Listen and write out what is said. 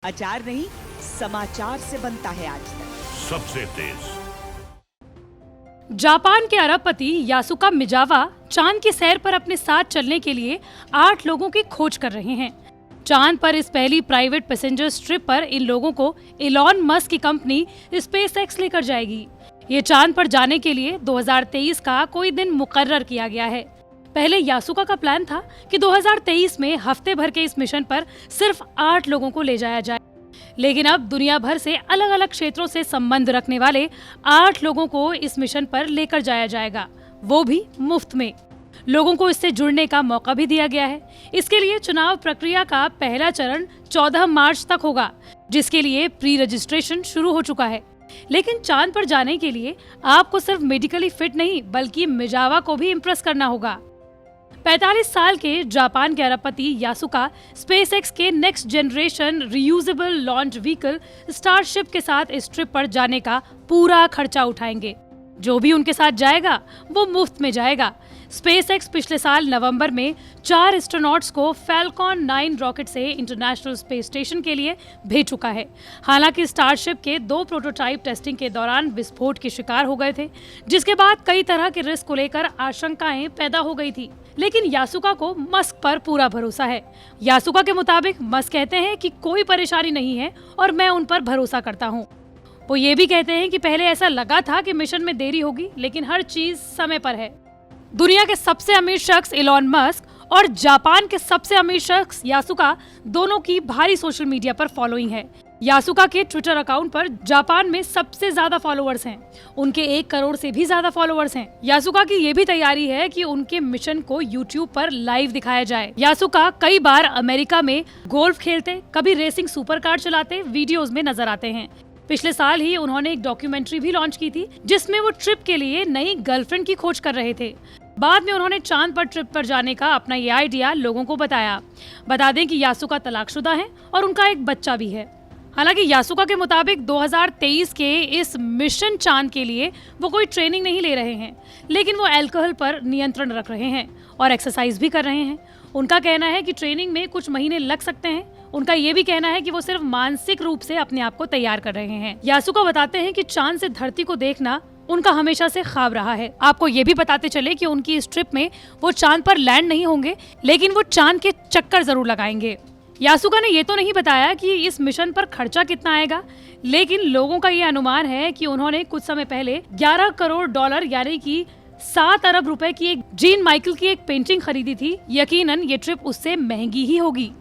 अचार नहीं, समाचार से बनता है आज तक। सबसे तेज। जापान के अरबपति यासुका मिजावा चांद की सैर पर अपने साथ चलने के लिए 8 लोगों की खोज कर रहे हैं। चांद पर इस पहली प्राइवेट पैसेंजर ट्रिप पर इन लोगों को इलॉन मस्क की कंपनी स्पेसएक्स लेकर जाएगी। ये चांद पर जाने के लिए 2023 का कोई दिन मुकर्रर किया गया है। पहले यासुका का प्लान था कि 2023 में हफ्ते भर के इस मिशन पर सिर्फ 8 लोगों को ले जाया जाए, लेकिन अब दुनिया भर से अलग अलग क्षेत्रों से संबंध रखने वाले 8 लोगों को इस मिशन पर लेकर जाया जाएगा, वो भी मुफ्त में। लोगों को इससे जुड़ने का मौका भी दिया गया है। इसके लिए चुनाव प्रक्रिया का पहला चरण 14 मार्च तक होगा, जिसके लिए प्री रजिस्ट्रेशन शुरू हो चुका है। लेकिन चांद पर जाने के लिए आपको सिर्फ मेडिकली फिट नहीं, बल्कि मिजावा को भी इम्प्रेस करना होगा। 45 साल के जापान के अरबपति यासुका स्पेसएक्स के next generation reusable launch vehicle starship के साथ इस ट्रिप पर जाने का पूरा खर्चा उठाएंगे। जो भी उनके साथ जाएगा वो मुफ्त में जाएगा। स्पेसएक्स पिछले साल नवंबर में 4 एस्ट्रोनॉट्स को फैल्कॉन 9 रॉकेट से इंटरनेशनल स्पेस स्टेशन के लिए भेज चुका है। हालांकि स्टारशिप के 2 प्रोटोटाइप टेस्टिंग के दौरान विस्फोट के शिकार हो गए थे, जिसके बाद कई तरह के रिस्क को लेकर आशंकाएं पैदा हो गई थी। लेकिन यासुका को मस्क पर पूरा भरोसा है। यासुका के मुताबिक मस्क कहते हैं कि कोई परेशानी नहीं है और मैं उन पर भरोसा करता हूँ। वो ये भी कहते हैं कि पहले ऐसा लगा था कि मिशन में देरी होगी, लेकिन हर चीज समय पर है। दुनिया के सबसे अमीर शख्स इलॉन मस्क और जापान के सबसे अमीर शख्स यासुका दोनों की भारी सोशल मीडिया पर फॉलोइंग है। यासुका के ट्विटर अकाउंट पर जापान में सबसे ज्यादा फॉलोअर्स हैं। उनके 1 करोड़ से भी ज्यादा फॉलोअर्स हैं। यासुका की ये भी तैयारी है कि उनके मिशन को यूट्यूब पर लाइव दिखाया जाए। यासुका कई बार अमेरिका में गोल्फ खेलते, कभी रेसिंग सुपर कार चलाते वीडियोस में नजर आते हैं। पिछले साल ही उन्होंने एक डॉक्यूमेंट्री भी लॉन्च की थी, जिसमें वो ट्रिप के लिए नई गर्लफ्रेंड की खोज कर रहे थे। बाद में उन्होंने चांद पर ट्रिप पर जाने का अपना ये आइडिया लोगों को बताया। बता दें कि यासुका तलाकशुदा है और उनका एक बच्चा भी है। हालांकि यासुका के मुताबिक 2023 के इस मिशन चांद के लिए वो कोई ट्रेनिंग नहीं ले रहे हैं, लेकिन वो अल्कोहल पर नियंत्रण रख रहे हैं और एक्सरसाइज भी कर रहे हैं। उनका कहना है कि ट्रेनिंग में कुछ महीने लग सकते हैं। उनका ये भी कहना है कि वो सिर्फ मानसिक रूप से अपने आप को तैयार कर रहे हैं। यासुका बताते हैं कि चांद से धरती को देखना उनका हमेशा से ख्वाब रहा है। आपको ये भी बताते चले कि उनकी इस ट्रिप में वो चांद पर लैंड नहीं होंगे, लेकिन वो चांद के चक्कर जरूर लगाएंगे। यासुका ने ये तो नहीं बताया कि इस मिशन पर खर्चा कितना आएगा, लेकिन लोगों का ये अनुमान है कि उन्होंने कुछ समय पहले $11 करोड़ यानी कि 7 अरब रुपए की एक जीन माइकल की एक पेंटिंग खरीदी थी। यकीनन ये ट्रिप उससे महंगी ही होगी।